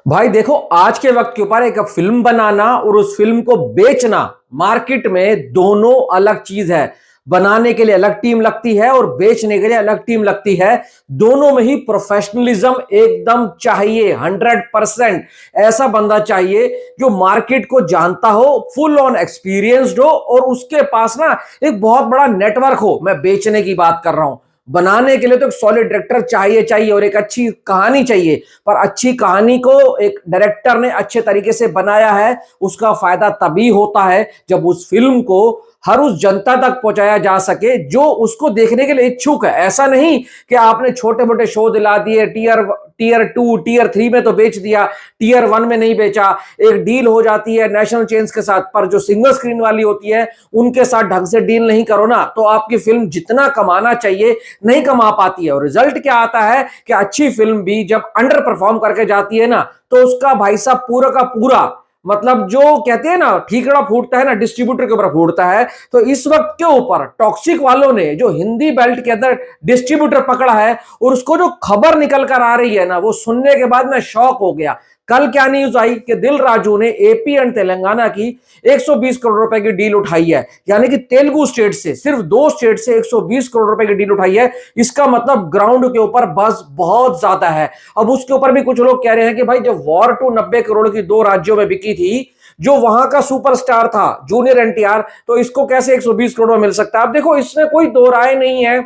भाई देखो, आज के वक्त के ऊपर एक फिल्म बनाना और उस फिल्म को बेचना मार्केट में दोनों अलग चीज है। बनाने के लिए अलग टीम लगती है और बेचने के लिए अलग टीम लगती है। दोनों में ही प्रोफेशनलिज्म एकदम चाहिए। 100% ऐसा बंदा चाहिए जो मार्केट को जानता हो, फुल ऑन एक्सपीरियंस्ड हो और उसके पास ना एक बहुत बड़ा नेटवर्क हो। मैं बेचने की बात कर रहा हूं। बनाने के लिए तो एक सॉलिड डायरेक्टर चाहिए और एक अच्छी कहानी चाहिए। पर अच्छी कहानी को एक डायरेक्टर ने अच्छे तरीके से बनाया है, उसका फायदा तभी होता है जब उस फिल्म को हर उस जनता तक पहुंचाया जा सके जो उसको देखने के लिए इच्छुक है। ऐसा नहीं कि आपने छोटे मोटे शो दिला दिए, टीयर 2 टीयर 3 में तो बेच दिया, टीयर 1 में नहीं बेचा। एक डील हो जाती है नेशनल चेन्स के साथ, पर जो सिंगल स्क्रीन वाली होती है उनके साथ ढंग से डील नहीं करो ना, तो आपकी फिल्म जितना कमाना चाहिए नहीं कमा पाती है। और रिजल्ट क्या आता है कि अच्छी फिल्म भी जब अंडर परफॉर्म करके जाती है ना, तो उसका भाई साहब पूरा का पूरा मतलब जो कहते हैं ना ठीकरा फूटता है ना, डिस्ट्रीब्यूटर के ऊपर फूटता है। तो इस वक्त के ऊपर टॉक्सिक वालों ने जो हिंदी बेल्ट के अंदर डिस्ट्रीब्यूटर पकड़ा है और उसको जो खबर निकल कर आ रही है ना, वो सुनने के बाद मैं शॉक हो गया। कल क्या न्यूज आई कि दिल राजू ने एपी एंड तेलंगाना की 120 करोड़ रुपए की डील उठाई है। यानी कि तेलुगु स्टेट से, सिर्फ 2 स्टेट से 120 करोड़ रुपए की डील उठाई है। इसका मतलब ग्राउंड के ऊपर बस बहुत ज्यादा है। अब उसके ऊपर भी कुछ लोग कह रहे हैं कि भाई जब वॉर टू 90 करोड़ की 2 राज्यों में बिकी थी, जो वहां का सुपरस्टार था जूनियर एनटीआर, तो इसको कैसे 120 करोड़ में मिल सकता है। अब देखो, इसमें कोई दो राय नहीं है।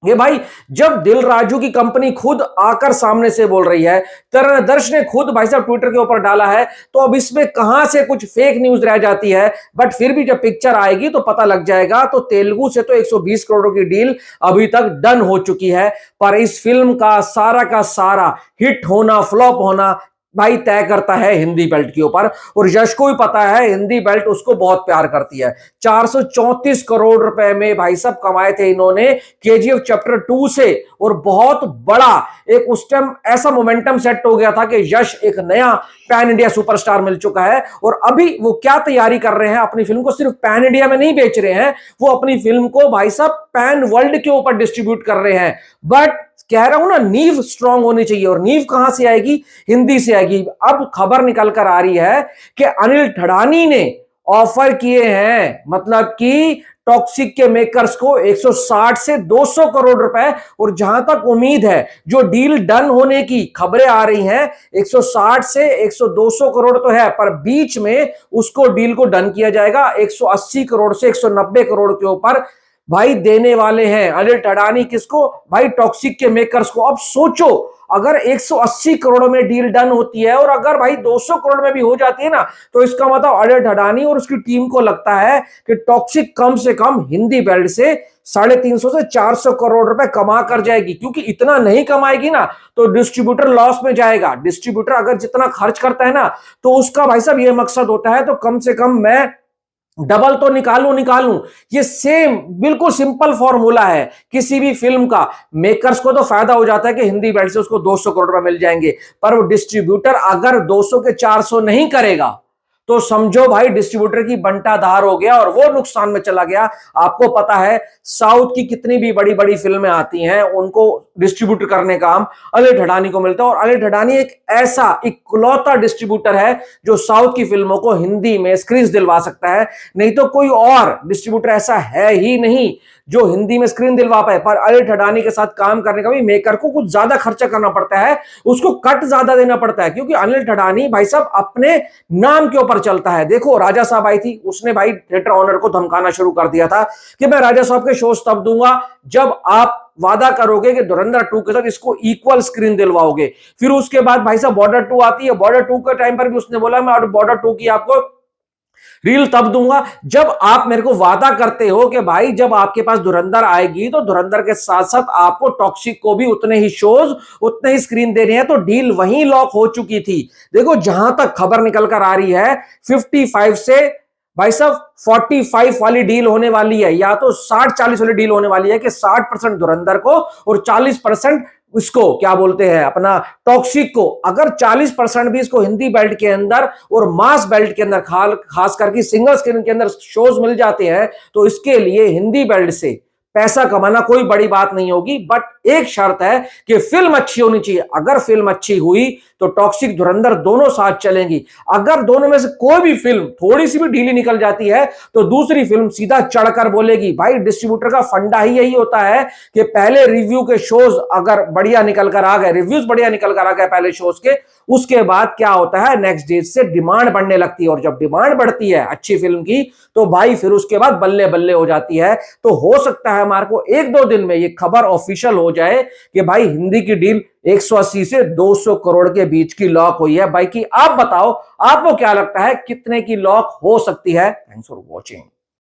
ये भाई, जब दिल राजू की कंपनी खुद आकर सामने से बोल रही है, तरदर्श ने खुद भाई साहब ट्विटर के ऊपर डाला है, तो अब इसमें कहां से कुछ फेक न्यूज रह जाती है। बट फिर भी जब पिक्चर आएगी तो पता लग जाएगा। तो तेलुगु से तो 120 करोड़ की डील अभी तक डन हो चुकी है। पर इस फिल्म का सारा हिट होना फ्लॉप होना भाई तय करता है हिंदी बेल्ट के ऊपर। और यश को भी पता है हिंदी बेल्ट उसको बहुत प्यार करती है। 434 करोड़ रुपए में भाई साहब कमाए थे इन्होंने केजीएफ चैप्टर 2 से। और बहुत बड़ा एक उस टाइम ऐसा मोमेंटम सेट हो गया था कि यश एक नया पैन इंडिया सुपरस्टार मिल चुका है। और अभी वो क्या तैयारी कर रहे हैं, अपनी फिल्म को सिर्फ पैन इंडिया में नहीं बेच रहे हैं, वो अपनी फिल्म को भाई साहब पैन वर्ल्ड के ऊपर डिस्ट्रीब्यूट कर रहे हैं। बट कह रहा हूं ना, नींव स्ट्रांग होनी चाहिए। और नींव कहां से आएगी? हिंदी से आएगी। अब खबर निकल कर आ रही है कि अनिल ठड़ानी ने ऑफर किए हैं, मतलब कि टॉक्सिक के मेकर्स को 160 से 200 करोड़ रुपए। और जहां तक उम्मीद है, जो डील डन होने की खबरें आ रही हैं, 160 से 100-200 करोड़ तो है, पर बीच में उसको डील को डन किया जाएगा 180 करोड़ से 190 करोड़ के ऊपर भाई देने वाले हैं अनिल ठड़ानी। किसको? भाई टॉक्सिक के मेकर्स को। अब सोचो, अगर 180 करोड़ में डील डन होती है और अगर भाई 200 करोड़ में भी हो जाती है ना, तो इसका मतलब अनिल ठड़ानी और उसकी टीम को लगता है कि टॉक्सिक कम से कम हिंदी बेल्ट से 350 से 400 करोड़ रुपए कमा कर जाएगी। क्योंकि इतना नहीं कमाएगी ना, तो डिस्ट्रीब्यूटर लॉस में जाएगा। डिस्ट्रीब्यूटर अगर जितना खर्च करता है ना, तो उसका भाई साहब ये मकसद होता है तो कम से कम मैं डबल तो निकालूं। ये सेम बिल्कुल सिंपल फॉर्मूला है किसी भी फिल्म का। मेकर्स को तो फायदा हो जाता है कि हिंदी बेल्ट से उसको 200 करोड़ रुपए मिल जाएंगे, पर वो डिस्ट्रीब्यूटर अगर 200 के 400 नहीं करेगा, तो समझो भाई डिस्ट्रीब्यूटर की बंटाधार हो गया और वो नुकसान में चला गया। आपको पता है साउथ की कितनी भी बड़ी बड़ी फिल्में आती हैं, उनको डिस्ट्रीब्यूट करने का काम अनिल ठड़ानी को मिलता है। और अनिल ठड़ानी एक ऐसा इकलौता डिस्ट्रीब्यूटर है जो साउथ की फिल्मों को हिंदी में स्क्रीन दिलवा सकता है। नहीं तो कोई और डिस्ट्रीब्यूटर ऐसा है ही नहीं जो हिंदी में स्क्रीन दिलवा पाए। पर अनिल ठड़ानी के साथ काम करने का भी मेकर को कुछ ज्यादा खर्चा करना पड़ता है, उसको कट ज्यादा देना पड़ता है। क्योंकि अनिल ठड़ानी भाई साहब अपने नाम के ऊपर चलता है। देखो, राजा साहब आई थी, उसने भाई थिएटर ऑनर को धमकाना शुरू कर दिया था कि मैं राजा साहब के शोज तब दूंगा जब आप वादा करोगे कि धुरंधर 2 के साथ इसको इक्वल स्क्रीन दिलवाओगे। फिर उसके बाद भाई साहब बॉर्डर 2 आती है। बॉर्डर 2 के टाइम पर भी उसने बोला मैं बॉर्डर 2 की आपको रील तब दूंगा जब आप मेरे को वादा करते हो कि भाई जब आपके पास धुरंधर आएगी तो धुरंधर के साथ साथ आपको टॉक्सिक को भी उतने ही शोज उतने ही स्क्रीन देने हैं। तो डील वहीं लॉक हो चुकी थी। देखो, जहां तक खबर निकल कर आ रही है, 55 से भाई साहब 45 वाली डील होने वाली है, या तो 60-40 वाली डील होने वाली है कि 60% धुरंधर को और 40% इसको क्या बोलते हैं अपना टॉक्सिक को। अगर 40% भी इसको हिंदी बेल्ट के अंदर और मास बेल्ट के अंदर खास करके सिंगल स्क्रीन के अंदर शोज मिल जाते हैं, तो इसके लिए हिंदी बेल्ट से पैसा कमाना कोई बड़ी बात नहीं होगी। बट एक शर्त है कि फिल्म अच्छी होनी चाहिए। अगर फिल्म अच्छी हुई तो टॉक्सिक धुरंधर दोनों साथ चलेंगी। अगर दोनों में से कोई भी फिल्म थोड़ी सी भी ढीली निकल जाती है तो दूसरी फिल्म सीधा चढ़कर बोलेगी। भाई डिस्ट्रीब्यूटर का फंडा ही यही होता है कि पहले रिव्यू के शोज अगर बढ़िया निकल कर आ गए, रिव्यूज बढ़िया निकल कर आ गए पहले शोज के, उसके बाद क्या होता है, नेक्स्ट डे से डिमांड बढ़ने लगती है। और जब डिमांड बढ़ती है अच्छी फिल्म की तो भाई फिर उसके बाद बल्ले बल्ले हो जाती है। तो हो सकता है हमारे को एक दो दिन में ये खबर ऑफिशियल हो जाए कि भाई हिंदी की डील 180 से 200 करोड़ के बीच की लॉक हुई है। भाई की आप बताओ, आपको क्या लगता है कितने की लॉक हो सकती है? Thanks for watching.